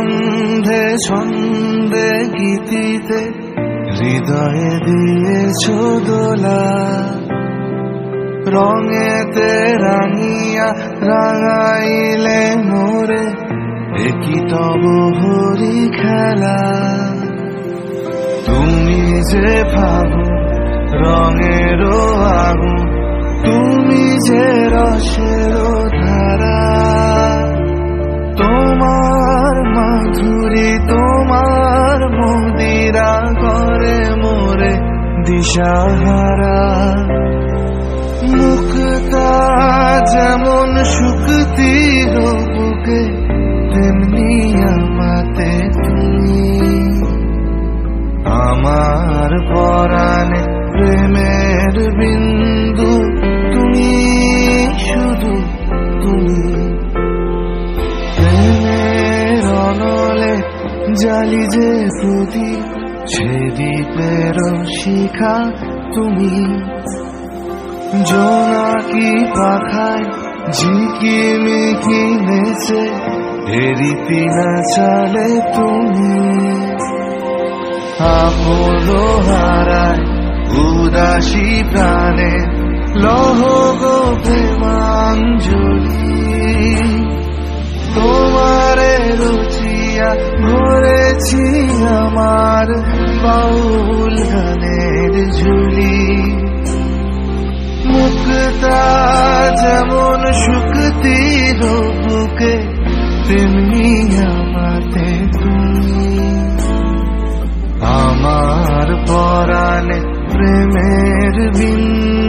ছন্দে ছন্দে গীতিতে হৃদয়ে দিয়েছ দোলা, রঙেতে রাঙিয়া রাঙাইলে মোরে একই তব হরি খেলা। তুমি যে ফাগুন রঙেরও আগুন, তুমি যে রসেরও ধারা, তোমার মাধুরী তোমার মদিরা করে মোরে দিশাহারা। মুক্তা যেমন শুকতির বুকে, তেমনি আমাতে তুমি। আমার পরাণে প্রেমের বিন্দু তুমি, শুধু তুমি। প্রেমের অনলে জালি যে প্রদীপ, সে দ্বীপের শিখা তুমি। জোনাকি পাখায় ঝিকিমিকি নেচে এরিতি না চালে তুমি। আপনো হারায় উদাসী প্রাণে লহ গো প্রেমাঞ্জলি। তোমারে রুচিয়া ভরেছি আমার বাউল গানের ঝুলি। মুক্তা যেমন শুকতির বুকে, তেমনি আমাতে তুমি। আমার পরাণে প্রেমের বিন্দু